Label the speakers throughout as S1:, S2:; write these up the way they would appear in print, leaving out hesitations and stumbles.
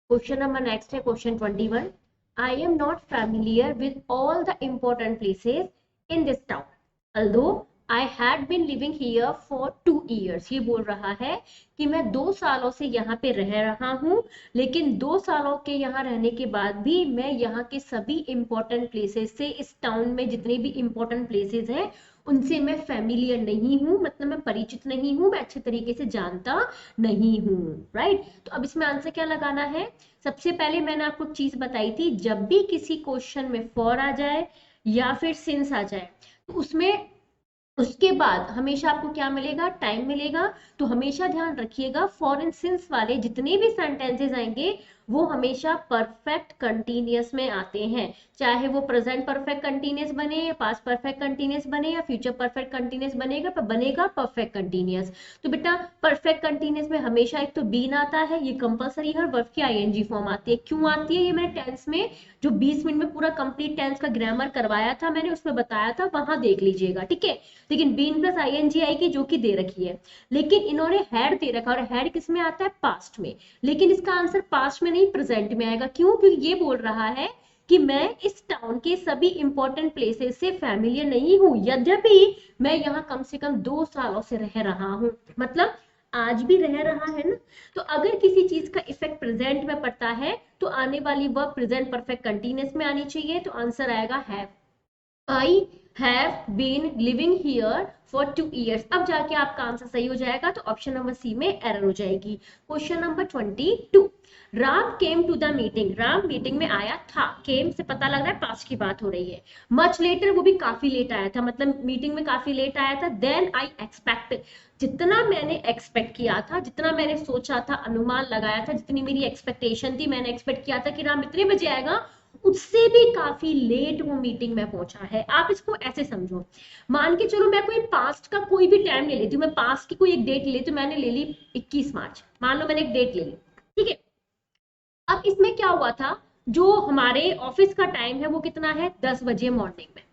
S1: Question number next है question 21। I am not familiar with all the important places in this town although I had been living here for 2 years। ये बोल रहा है कि मैं 2 सालों से यहाँ पे रह रहा हूँ, लेकिन 2 सालों के यहाँ रहने के बाद भी मैं यहाँ के सभी इंपॉर्टेंट प्लेसेस से, इस टाउन में जितने भी इंपॉर्टेंट प्लेसेस हैं उनसे मैं फैमिलियर नहीं हूँ, मतलब मैं परिचित नहीं हूँ, मैं अच्छे तरीके से जानता नहीं हूँ। राइट, तो अब इसमें आंसर क्या लगाना है? सबसे पहले मैंने आपको चीज बताई थी, जब भी किसी क्वेश्चन में फॉर आ जाए या फिर सिंस आ जाए तो उसमें उसके बाद हमेशा आपको क्या मिलेगा? टाइम मिलेगा। तो हमेशा ध्यान रखिएगा, फॉर एंड सिंस वाले जितने भी सेंटेंसेस आएंगे वो हमेशा परफेक्ट कंटीन्यूअस में आते हैं, चाहे वो प्रेजेंट परफेक्ट कंटीन्यूअस बने या पास्ट परफेक्ट कंटीन्यूअस बने या फ्यूचर परफेक्ट कंटीन्यूअस बनेगा, पर बनेगा परफेक्ट कंटीन्यूअस। तो बेटा परफेक्ट कंटीन्यूअस में हमेशा एक तो बीन आता है, ये कंपलसरी है, और वर्ब की आईएनजी फॉर्म आती है। क्यों आती है? ये मैंने टेंस में जो 20 मिनट में पूरा कंप्लीट टेंस का ग्रामर करवाया था, मैंने उसमें बताया था, वहां देख लीजिएगा, ठीक है। लेकिन बीन प्लस आईएनजी आएगी जो कि दे रखी है, लेकिन इन्होंने हैड दे रखा, और हैड किस में आता है? पास्ट में। लेकिन इसका आंसर पास्ट में नहीं प्रेजेंट में आएगा। क्यों? क्योंकि ये बोल रहा है कि मैं इस टाउन के सभी इंपॉर्टेंट प्लेसेस से फैमिलियर नहीं हूं, यद्यपि मैं यहाँ कम से कम 2 सालों से रह रहा हूं, मतलब आज भी रह रहा है ना। तो अगर किसी चीज का इफेक्ट प्रेजेंट में पड़ता है तो आने वाली वर्ब प्रेजेंट परफेक्ट कंटीन्यूअस में आनी चाहिए, तो आंसर आएगा have. I have been living here for 2 years। अब जाके आपका आंसर सही हो जाएगा, तो ऑप्शन नंबर सी में एरर हो जाएगी। Question number 22। Ram came to the meeting. Ram meeting में आया था। केम से पता लग रहा है पास्ट की बात हो रही है। मच लेटर, वो भी काफी लेट आया था, मतलब मीटिंग में काफी लेट आया था। देन आई एक्सपेक्ट, जितना मैंने एक्सपेक्ट किया था, जितना मैंने सोचा था, अनुमान लगाया था, जितनी मेरी एक्सपेक्टेशन थी, मैंने एक्सपेक्ट किया था कि राम इतने बजे आएगा, उससे भी काफी लेट वो मीटिंग में पहुंचा है। आप इसको ऐसे समझो, मान के चलो मैं कोई पास्ट का कोई भी टाइम ले लेती हूँ, मैं पास्ट की कोई एक डेट ले लेती हूँ, मैंने ले ली 21 मार्च, मान लो मैंने एक डेट ले ली, ठीक है। अब इसमें क्या हुआ था, जो हमारे ऑफिस का टाइम है वो कितना है? 10 बजे मॉर्निंग में।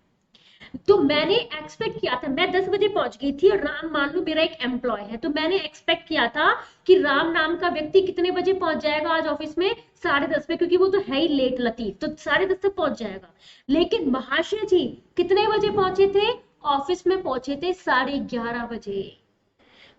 S1: तो मैंने एक्सपेक्ट किया था, मैं 10 बजे पहुंच गई थी, और राम मान लो मेरा एक एम्प्लॉय है, तो मैंने एक्सपेक्ट किया था कि राम नाम का व्यक्ति कितने बजे पहुंच जाएगा आज ऑफिस में? 10:30 पे, क्योंकि वो तो है ही लेट लतीफ, तो 10:30 तक पहुंच जाएगा। लेकिन महाशय जी कितने बजे पहुंचे थे? ऑफिस में पहुंचे थे 11:30 बजे।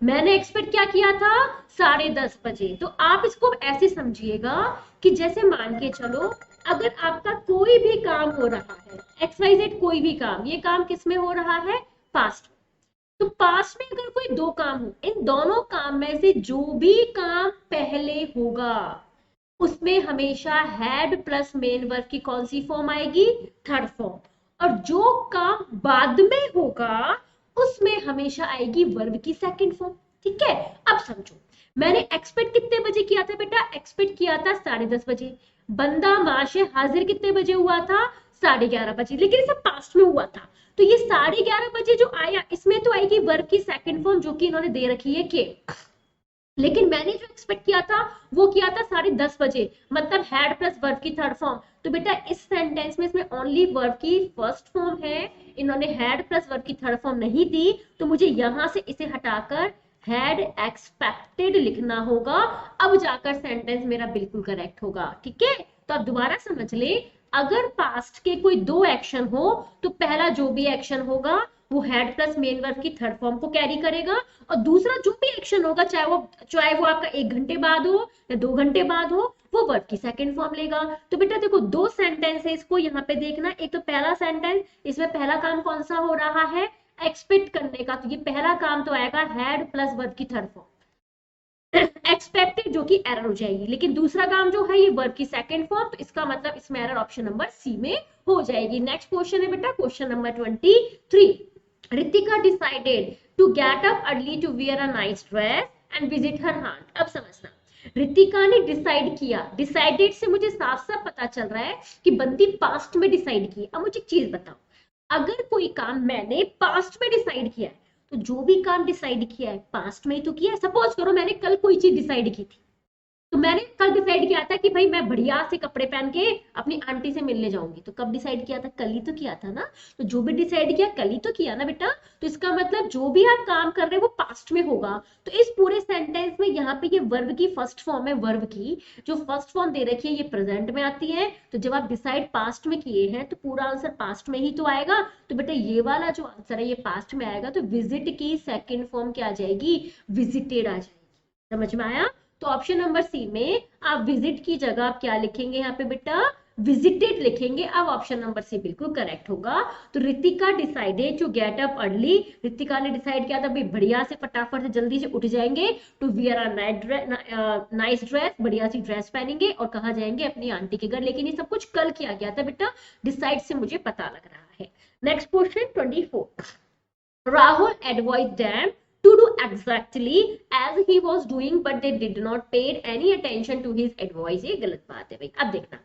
S1: मैंने एक्सपेक्ट क्या किया था? 10:30 बजे। तो आप इसको ऐसे समझिएगा कि जैसे मान के चलो, अगर आपका कोई भी काम हो रहा है, XYZ कोई भी काम, ये काम किस में हो रहा है? पास्ट। तो पास्ट में अगर कोई दो काम हो, इन दोनों काम में से जो भी काम पहले होगा उसमें हमेशा हैड प्लस मेन वर्ब की कौन सी फॉर्म आएगी? Third form. और जो काम बाद में होगा उसमें हमेशा आएगी वर्ब की सेकंड फॉर्म, ठीक है। अब समझो, मैंने एक्सपेक्ट कितने बजे किया था बेटा? एक्सपेक्ट किया था 10:30 बजे। बंदा माशे हाजिर कितने बजे हुआ था? 11:30 बजे। लेकिन इसे पास्ट में हुआ था, तो ये 11:30 बजे जो आया, इसमें तो आएगी वर्ब की सेकंड फॉर्म जो कि इन्होंने दे रखी है के। लेकिन मैंने जो एक्सपेक्ट किया था वो किया था 10:30 बजे, मतलब हैड प्लस वर्ब की थर्ड फॉर्म। तो बेटा इस सेंटेंस में इसमें ओनली वर्ब की फर्स्ट फॉर्म है, इन्होंने हैड प्लस वर्ब की थर्ड फॉर्म नहीं दी, तो मुझे यहां से इसे हटाकर हैड एक्सपेक्टेड लिखना होगा। अब जाकर सेंटेंस मेरा बिल्कुल करेक्ट होगा, ठीक है। तो अब दोबारा समझ ले, अगर पास्ट के कोई दो एक्शन हो तो पहला जो भी एक्शन होगा वो हैड प्लस मेन वर्ब की थर्ड फॉर्म को कैरी करेगा, और दूसरा जो भी एक्शन होगा, चाहे वो आपका 1 घंटे बाद हो या 2 घंटे बाद हो, वो वर्ब की सेकंड फॉर्म लेगा। तो बेटा देखो, दो सेंटेंस है, इसको यहाँ पे देखना। एक तो पहला सेंटेंस, इसमें पहला काम कौन सा हो रहा है? एक्सपेक्ट करने का, तो ये पहला काम तो आएगा हैड प्लस वर्ब की थर्ड फॉर्म, एक्सपेक्टेड, जो कि एरर हो जाएगी। लेकिन दूसरा काम जो है ये वर्ब की सेकंड फॉर्म, तो इसका मतलब इसमें एरर ऑप्शन नंबर सी में हो जाएगी। नेक्स्ट क्वेश्चन है बेटा question number 23। Ritika decided to get up early to wear a nice dress and visit her aunt। अब समझना, रितिका ने डिसाइड किया, डिसाइडेड से मुझे साफ साफ पता चल रहा है कि बंदी पास्ट में डिसाइड की। अब मुझे एक चीज बताओ, अगर कोई काम मैंने पास्ट में डिसाइड किया है, तो जो भी काम डिसाइड किया है पास्ट में ही तो किया है। सपोज करो मैंने कल कोई चीज डिसाइड की थी, तो मैंने कल डिसाइड किया था कि भाई मैं बढ़िया से कपड़े पहन के अपनी आंटी से मिलने जाऊंगी। तो कब डिसाइड किया था? कल ही तो किया था ना। तो जो भी डिसाइड किया कल ही तो किया ना बेटा। तो इसका मतलब जो भी आप काम कर रहे हैं वो पास्ट में होगा। तो इस पूरे सेंटेंस में यहाँ पे ये वर्ब की फर्स्ट फॉर्म है, वर्ब की जो फर्स्ट फॉर्म दे रखी है ये प्रेजेंट में आती है। तो जब आप डिसाइड पास्ट में किए हैं तो पूरा आंसर पास्ट में ही तो आएगा। तो बेटा ये वाला जो आंसर है ये पास्ट में आएगा। तो विजिट की सेकेंड फॉर्म क्या आ जाएगी? विजिटेड आ जाएगी। समझ में आया? तो ऑप्शन नंबर सी में आप विजिट की जगह आप क्या लिखेंगे यहाँ पे बेटा? विजिटेड लिखेंगे। अब ऑप्शन नंबर सी बिल्कुल करेक्ट होगा। तो Ritika decided to get up early. Ritika ने डिसाइड किया था भाई बढ़िया से फटाफट से जल्दी से उठ जाएंगे, to wear a nice dress, बढ़िया सी ड्रेस पहनेंगे और कहाँ जाएंगे? अपनी आंटी के घर। लेकिन ये सब कुछ कल किया गया था बेटा, डिसाइड से मुझे पता लग रहा है। Next question 24। Rahul advised them to do exactly as he was doing, but they did not pay any attention to his advice. ये गलत बात है भाई। अब देखना,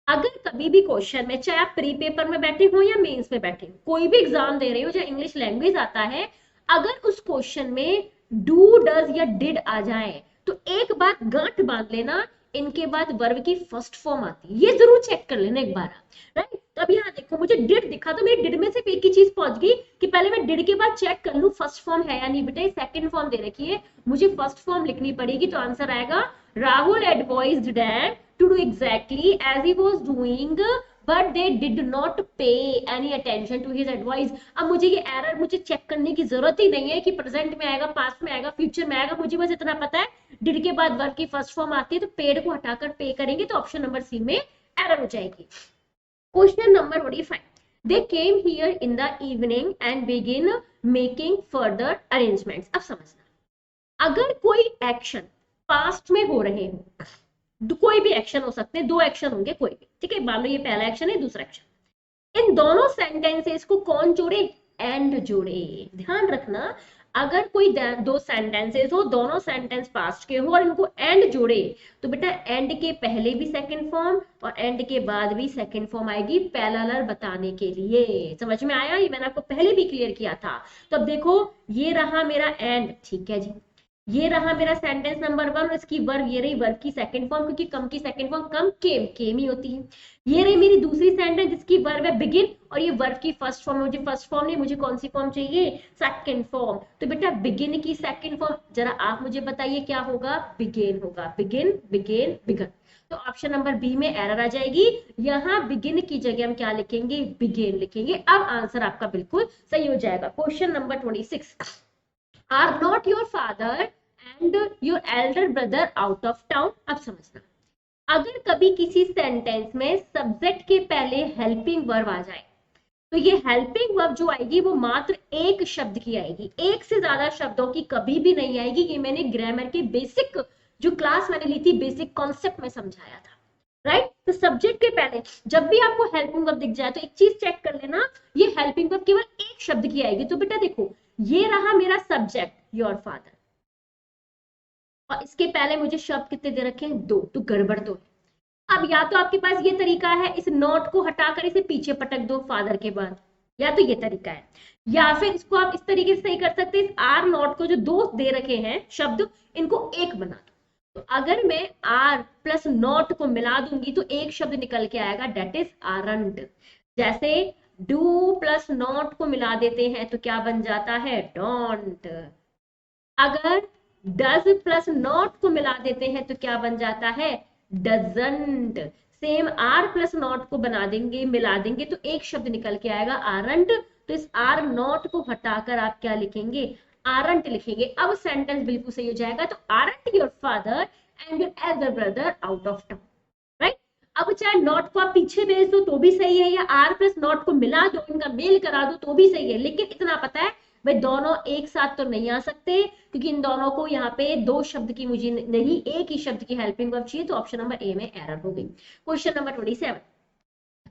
S1: अगर कभी भी क्वेश्चन में, चाहे आप प्री पेपर में बैठे हो या मेंस में बैठे हो, कोई भी एग्जाम दे रहे हो चाहे इंग्लिश लैंग्वेज आता है, अगर उस क्वेश्चन में डू डज या डिड आ जाए तो एक बात गांठ बांध लेना, इनके बाद वर्ब की फर्स्ट फॉर्म आती है। ये जरूर चेक कर लेना एक बार, राइट? तो अब यहाँ देखो मुझे डिड दिखा तो मेरी डिड में सिर्फ एक ही चीज पहुंच गई कि पहले मैं डिड के बाद चेक कर लूं फर्स्ट फॉर्म है या नहीं। बेटा सेकंड फॉर्म दे रखी है, मुझे फर्स्ट फॉर्म लिखनी पड़ेगी। तो आंसर आएगा Rahul advised dam to do exactly as he was doing, but they did not pay any attention to his advice. अब मुझे ये एरर मुझे चेक करने की जरूरत ही नहीं है कि प्रेजेंट में आएगा, पास्ट में आएगा, फ्यूचर में आएगा। मुझे बस इतना पता है डिड के बाद वर्ब की फर्स्ट फॉर्म आती है, तो पेड को हटाकर पे करेंगे तो ऑप्शन नंबर सी में एरर हो जाएगी। Question number 25। They came here in the evening and begin making further arrangements. अब समझना, अगर कोई एक्शन पास्ट में हो रहे हो, कोई भी एक्शन हो सकते हैं, दो एक्शन होंगे कोई भी, ठीक है? मान लो ये पहला एक्शन है, दूसरा एक्शन, इन दोनों सेंटेंसेस को कौन जोड़े? एंड जोड़े। ध्यान रखना, अगर कोई दो सेंटेंसेस हो, दोनों सेंटेंस पास्ट के हो और इनको एंड जोड़े, तो बेटा एंड के पहले भी सेकंड फॉर्म और एंड के बाद भी सेकंड फॉर्म आएगी, पैरेलल बताने के लिए। समझ में आया? ये मैंने आपको पहले भी क्लियर किया था। तो अब देखो ये रहा मेरा एंड, ठीक है जी, ये रहा मेरा सेंटेंस नंबर 1 और इसकी वर्ब ये रही, वर्ब की सेकंड फॉर्म, क्योंकि कम की सेकंड फॉर्म कम केम ही होती है। ये रही मेरी दूसरी सेंटेंस जिसकी वर्ब है बिगिन और ये वर्ब की फर्स्ट फॉर्म है। मुझे फर्स्ट फॉर्म नहीं, मुझे कौन सी फॉर्म चाहिए? Second form. तो बेटा बिगिन की सेकंड फॉर्म जरा आप मुझे बताइए क्या होगा? बिगिन होगा। Begin begin begin. तो ऑप्शन नंबर बी में एरर आ जाएगी। यहाँ बिगिन की जगह हम क्या लिखेंगे? बिगिन लिखेंगे। अब आंसर आपका बिल्कुल सही हो जाएगा। Question number 26। Are not your father and your elder brother out of town? अब समझना, अगर कभी किसी सेंटेंस में सब्जेक्ट के पहले हेल्पिंग वर्ब आ जाए तो ये हेल्पिंग वर्ब जो आएगी वो मात्र एक शब्द की आएगी, एक से ज्यादा शब्दों की कभी भी नहीं आएगी। ये मैंने ग्रामर के बेसिक जो क्लास मैंने ली थी, बेसिक कॉन्सेप्ट में समझाया था, राइट? तो सब्जेक्ट के पहले जब भी आपको हेल्पिंग वर्ब दिख जाए तो एक चीज चेक कर लेना, ये हेल्पिंग वर्ब केवल एक शब्द की आएगी। तो बेटा देखो ये रहा मेरा सब्जेक्ट योर फादर और इसके पहले मुझे शब्द कितने दे रखे हैं? दो। तो गड़बड़ तो है। अब या तो आपके पास ये तरीका है इस नॉट को हटाकर इसे पीछे पटक दो फादर के बाद, या तो ये तरीका है, या फिर इसको आप इस तरीके से सही कर सकते हैं, इस आर नॉट को जो दो दे रखे हैं शब्द इनको एक बना दो। तो अगर मैं आर प्लस नॉट को मिला दूंगी तो एक शब्द निकल के आएगा, डेट इज आरंट। जैसे डू प्लस नॉट को मिला देते हैं तो क्या बन जाता है? डोंट। अगर डज प्लस नॉट को मिला देते हैं तो क्या बन जाता है? Doesn't. Same are plus not को बना देंगे, मिला देंगे तो एक शब्द निकल के आएगा आरंट। तो इस आर नॉट को हटाकर आप क्या लिखेंगे? आरंट लिखेंगे। अब सेंटेंस बिल्कुल सही हो जाएगा। तो aren't your father and your elder brother out of town, right? अब चाहे नॉट को आप पीछे भेज दो तो भी सही है, या आर प्लस नॉट को मिला दो, इनका मेल करा दो तो भी सही है, लेकिन इतना पता है भाई दोनों एक साथ तो नहीं आ सकते, क्योंकि इन दोनों को यहाँ पे दो शब्द की मुझे नहीं, एक ही शब्द की हेल्पिंग वर्ब चाहिए। तो ऑप्शन नंबर ए में एरर हो गई। Question number 27।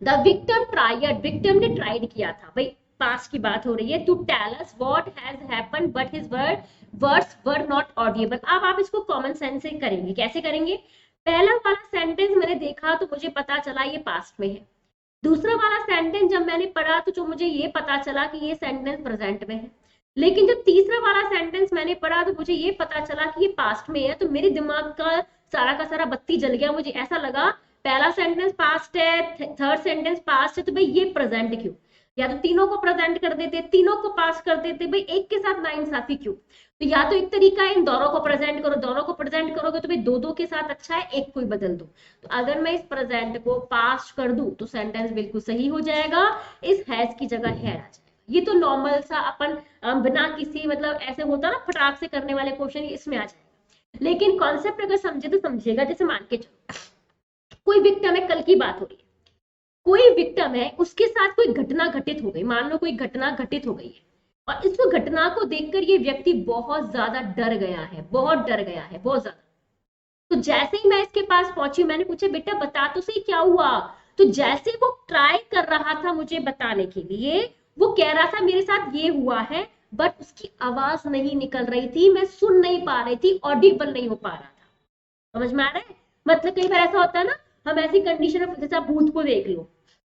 S1: The victim tried, victim ने ट्राइड किया था, भाई पास की बात हो रही है, to tell us what has happened but his words were not audible. अब आप इसको कॉमन सेंस से करेंगे। कैसे करेंगे? पहला वाला सेंटेंस मैंने देखा तो मुझे पता चला ये पास्ट में है। दूसरा वाला सेंटेंस जब मैंने पढ़ा तो जो मुझे ये पता चला कि ये सेंटेंस प्रेजेंट में है। लेकिन जब तीसरा वाला सेंटेंस मैंने पढ़ा तो मुझे ये पता चला कि ये पास्ट में है। तो मेरे दिमाग का सारा का सारा बत्ती जल गया, मुझे ऐसा लगा पहला सेंटेंस पास्ट है, थर्ड सेंटेंस पास्ट है, तो भाई ये प्रेजेंट क्यों? या तो तीनों को प्रेजेंट कर देते, तीनों को पास कर देते, भाई एक के साथ नाइंसाफी क्यों? तो या तो एक तरीका है इन दोनों को प्रेजेंट करो, दोनों को प्रेजेंट करोगे तो भाई दो दो के साथ अच्छा है, एक को ही बदल दो। तो अगर मैं इस प्रेजेंट को पास्ट कर दूं तो सेंटेंस बिल्कुल सही हो जाएगा, इस हैज की जगह हैड आ जाएगा। ये तो नॉर्मल सा अपन बिना किसी मतलब ऐसे होता ना फटाक से करने वाले क्वेश्चन, इसमें आ जाएगा। लेकिन कॉन्सेप्ट अगर समझे तो समझिएगा। जैसे मान के चलो कोई विक्टिम है, कल की बात हो रही है, कोई विक्टिम है, उसके साथ कोई घटना घटित हो गई, मान लो कोई घटना घटित हो गई है, और इस घटना को देखकर ये व्यक्ति बहुत ज्यादा डर गया है, बहुत डर गया है, बहुत ज्यादा। तो जैसे ही मैं इसके पास पहुंची, मैंने पूछा बेटा बता तो सही क्या हुआ? तो जैसे वो ट्राई कर रहा था मुझे बताने के लिए, वो कह रहा था मेरे साथ ये हुआ है, बट उसकी आवाज नहीं निकल रही थी, मैं सुन नहीं पा रही थी, ऑडिबल नहीं हो पा रहा था। समझ में आ रहा है? मतलब कई बार ऐसा होता है ना, हम ऐसी कंडीशन में, जैसे आप भूत को देख लो,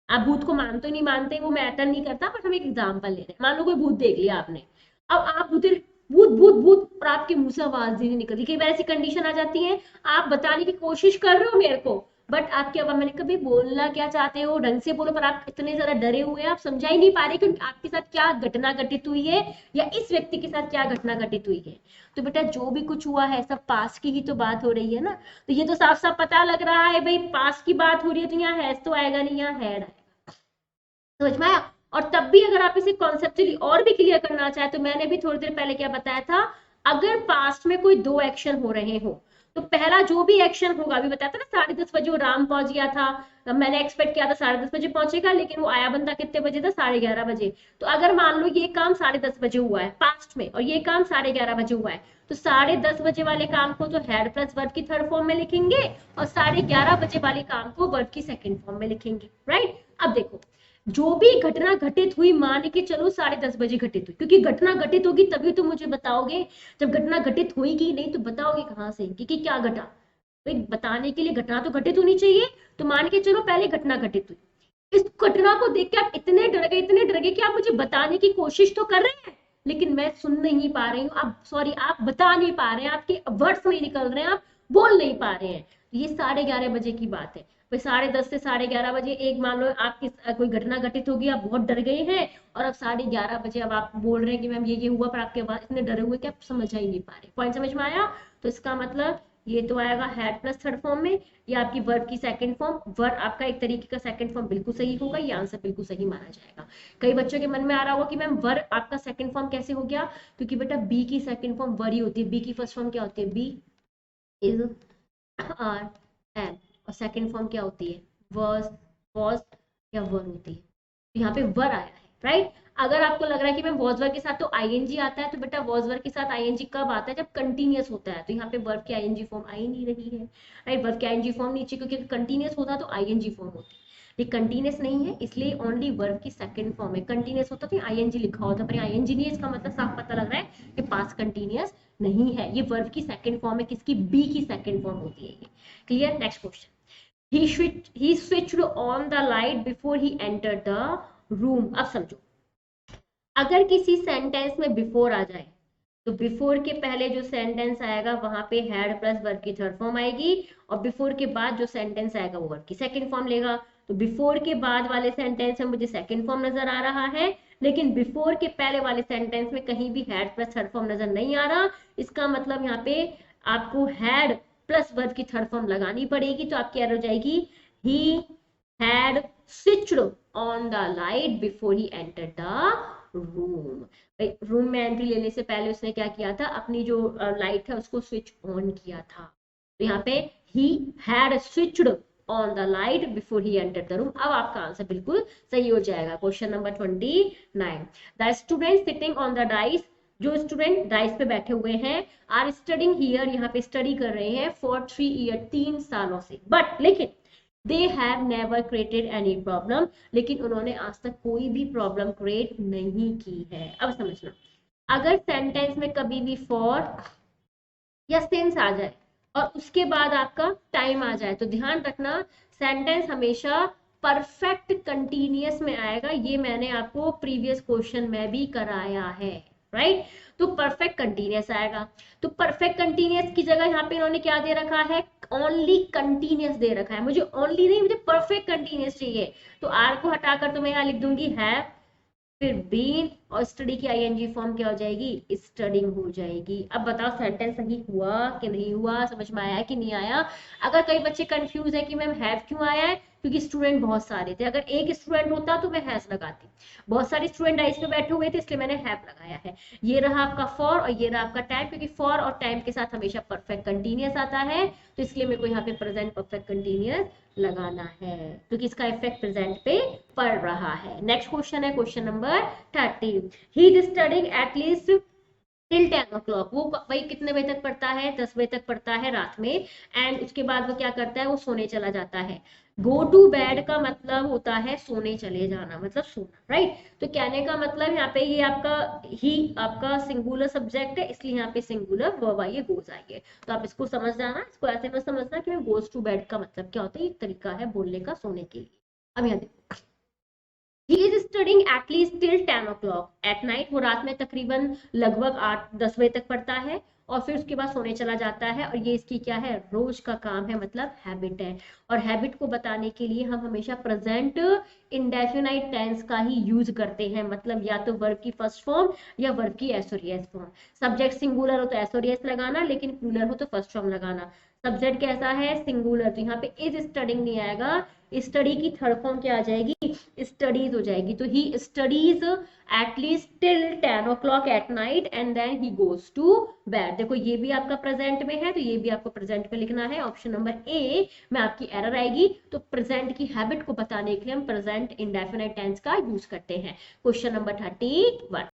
S1: आप भूत को मानते नहीं मानते वो मैटर नहीं करता, बट हम एक एग्जांपल ले रहे हैं। मान लो कोई भूत देख लिया आपने, अब आप भूत भूत भूत भूत और आपके मुंह से आवाज ही नहीं निकलती। कई बार ऐसी कंडीशन आ जाती है, आप बताने की कोशिश कर रहे हो मेरे को, बट आपके अब मैंने कभी बोलना क्या चाहते हो ढंग से बोलो, पर आप इतने ज्यादा डरे हुए हैं, आप समझा ही नहीं पा रहे कि आपके साथ क्या घटना घटित हुई है, या इस व्यक्ति के साथ क्या घटना घटित हुई है। तो बेटा जो भी कुछ हुआ है सब पास की ही तो बात हो रही है ना, तो ये तो साफ साफ पता लग रहा है भाई पास की बात हो रही है, तो यहाँ हैज तो आएगा नहीं, यहाँ हैड आएगा। समझ में आया? और तब भी अगर आप इसे कॉन्सेप्चुअली और भी क्लियर करना चाहे, तो मैंने भी थोड़ी देर पहले क्या बताया था, अगर पास्ट में कोई दो एक्शन हो रहे हो, तो पहला जो भी एक्शन होगा, अभी बताया था ना 10:30 बजे वो राम पहुंच गया था, मैंने एक्सपेक्ट किया था 10:30 बजे पहुंचेगा, लेकिन वो आया बंदा कितने बजे था? 11:30 बजे। तो अगर मान लो ये काम 10:30 बजे हुआ है पास्ट में, और ये काम 11:30 बजे हुआ है, तो 10:30 बजे वाले काम को तो हेड प्लस वर्ब की थर्ड फॉर्म में लिखेंगे, और 11:30 बजे वाले काम को वर्ब की सेकंड फॉर्म में लिखेंगे। राइट? अब देखो जो भी घटना घटित हुई, मान के चलो 10:30 बजे घटित हुई, क्योंकि घटना घटित होगी तभी तो मुझे बताओगे, जब घटना घटित होगी नहीं तो बताओगे कहां से कि क्या घटा? भाई बताने के लिए घटना तो घटित होनी चाहिए। तो मान के चलो पहले घटना घटित हुई, इस घटना को देख के आप इतने डर गए, इतने डर गए कि आप मुझे बताने की कोशिश तो कर रहे हैं, लेकिन मैं सुन नहीं पा रही हूँ, आप सॉरी आप बता नहीं पा रहे हैं, आपके वर्ड्स नहीं निकल रहे हैं, आप बोल नहीं पा रहे हैं। ये 11:30 बजे की बात है। भाई 10:30 से 11:30 बजे एक मान लो आपकी कोई घटना घटित होगी, आप बहुत डर गए हैं, और अब 11:30 बजे अब आप बोल रहे हैं कि मैम ये हुआ, पर आपके बाद इतने डरे हुए कि आप समझ ही नहीं पा रहे। पॉइंट समझ में आया? तो इसका मतलब ये तो आएगा हैड प्लस थर्ड फॉर्म में, ये आपकी वर्ब की सेकंड फॉर्म। वर्ब आपका एक तरीके का सेकंड फॉर्म बिल्कुल सही होगा, ये आंसर बिल्कुल सही माना जाएगा। कई बच्चों के मन में आ रहा होगा कि मैम वर्ब आपका सेकंड फॉर्म कैसे हो गया? क्योंकि बेटा बी की सेकंड फॉर्म वर ही होती है, बी की फर्स्ट फॉर्म क्या होती है? बी इज आर एम, और सेकंड फॉर्म क्या होती है? वॉज या वर होती है। तो यहाँ पे वर आया है। राइट? अगर आपको लग रहा है कि मैम वॉज वर्ब के साथ तो आईएनजी आता है, तो बेटा वॉज वर्ब के साथ आईएनजी कब आता है? जब कंटिन्यूअस होता है। तो यहाँ पे वर्ब की आईएनजी फॉर्म आ ही नहीं रही है। राइट? वर्ब की आईएनजी फॉर्म नीचे, क्योंकि कंटिन्यूअस होता तो आईएनजी फॉर्म होती, ये कंटिन्यूअस नहीं है, इसलिए ओनली वर्ब की सेकंड फॉर्म है। कंटिन्यूअस होता तो आईएनजी लिखा होता, पर आईएनजी नहीं है, इसका मतलब साफ पता लग रहा है कि पास्ट कंटिन्यूअस नहीं है, ये वर्ब की सेकंड फॉर्म है। किसकी? बी की सेकंड फॉर्म होती है ये। Clear? Next question. He switched on the light before he entered the room. अब समझो, अगर किसी सेंटेंस में बिफोर आ जाए, तो बिफोर के पहले जो सेंटेंस आएगा वहां पे हैड प्लस वर्ब की थर्ड फॉर्म आएगी, और बिफोर के बाद जो सेंटेंस आएगा वो वर्ब की सेकंड फॉर्म लेगा। तो बिफोर के बाद वाले सेंटेंस में मुझे सेकंड फॉर्म नजर आ रहा है, लेकिन बिफोर के पहले वाले सेंटेंस में कहीं भी हैड प्लस थर्ड फॉर्म नजर नहीं आ रहा। इसका मतलब यहाँ पे आपको हैड प्लस वर्ब की थर्ड फॉर्म लगानी पड़ेगी। तो आपकी एरर हो जाएगी he had switched on the light before he entered the room. Room में एंट्री लेने से पहले उसने क्या किया था? अपनी जो लाइट है उसको स्विच ऑन किया था। तो यहाँ पे he had switched on the light before he entered the room. अब आपका आंसर बिल्कुल सही हो जाएगा। Question number 29, the student sitting on the dice, जो स्टूडेंट डाइस पे बैठे हुए हैं, आर स्टडिंग हियर, यहाँ पे स्टडी कर रहे हैं, फॉर 3 ईयर, 3 सालों से, बट लेकिन they have never created any problem, लेकिन उन्होंने आज तक कोई भी प्रॉब्लम क्रिएट नहीं की है। अब समझना, अगर सेंटेंस में कभी भी फॉर या सिंस आ जाए और उसके बाद आपका टाइम आ जाए, तो ध्यान रखना सेंटेंस हमेशा परफेक्ट कंटिन्यूअस में आएगा। ये मैंने आपको प्रीवियस क्वेश्चन में भी कराया है। राइट? तो परफेक्ट कंटिन्यूअस आएगा। तो परफेक्ट कंटिन्यूअस की जगह यहाँ पे इन्होंने क्या दे रखा है? ओनली कंटिन्यूस दे रखा है, मुझे ओनली नहीं, मुझे परफेक्ट कंटिन्यूस चाहिए, तो आर को हटाकर तो मैं यहाँ लिख दूंगी हैव, फिर बीन, और स्टडी की आईएनजी फॉर्म क्या हो जाएगी, स्टडिंग हो जाएगी। अब बताओ सेंटेंस सही हुआ कि नहीं हुआ, समझ में आया कि नहीं आया। अगर कई बच्चे कंफ्यूज है कि मैम हैव क्यों आया है, क्योंकि स्टूडेंट बहुत सारे थे, अगर एक स्टूडेंट होता तो मैं हैज लगाती, बहुत सारे स्टूडेंट डाइस पे बैठे हुए थे इसलिए मैंने हैव लगाया है। ये रहा आपका फॉर और ये रहा आपका टाइम, क्योंकि फॉर और टाइम के साथ हमेशा परफेक्ट कंटिन्यूस आता है, तो इसलिए मेरे को यहाँ पे प्रेजेंट परफेक्ट कंटिन्यूस लगाना है, क्योंकि इसका इफेक्ट प्रेजेंट पे पड़ रहा है। नेक्स्ट क्वेश्चन है question number 30। He is studying at least till 10 o'clock, वो भाई कितने बजे तक पढ़ता है, 10 बजे तक पढ़ता है रात में, एंड उसके बाद वो क्या करता है, वो सोने चला जाता है। गो टू बेड का मतलब होता है सोने चले जाना, मतलब सोना, राइट। तो कहने का मतलब यहाँ पे ये आपका ही आपका सिंगुलर सब्जेक्ट है, इसलिए यहाँ पे सिंगुलर वर्ब आइए, गोज आइए। तो आप इसको समझ जाना, इसको ऐसे मत समझना कि गोज टू बेड का मतलब क्या होता है, एक तरीका है बोलने का सोने के लिए। अब यहाँ देखो, He is studying at least till 10 o'clock at night, वो रात में तकरीबन लगभग 8-10 बजे तक पढ़ता है, और फिर उसके बाद सोने चला जाता है, और ये इसकी क्या है, रोज का काम है, मतलब हैबिट है। और हैबिट को बताने के लिए हम हमेशा प्रेजेंट इंडेफिनाइट टेंस का ही यूज करते हैं, मतलब या तो वर्ब की फर्स्ट फॉर्म या वर्ब की एसोरियस फॉर्म। सब्जेक्ट सिंगुलर हो तो एसोरियस लगाना, लेकिन प्लूरल हो तो फर्स्ट फॉर्म लगाना। सब्जेक्ट कैसा है, सिंगुलर, तो यहाँ पे इज स्टडिंग नहीं आएगा, स्टडी की थर्ड फॉर्म क्या आ जाएगी, स्टडीज हो जाएगी। तो he studies at least till 10 o'clock at night and then he goes to bed. देखो ये भी आपका प्रेजेंट में है, तो ये भी आपको प्रेजेंट में लिखना है। ऑप्शन नंबर ए में आपकी एरर आएगी, तो प्रेजेंट की हैबिट को बताने के लिए हम प्रेजेंट इंडेफिनिट टेंस का यूज करते हैं। Question number 31।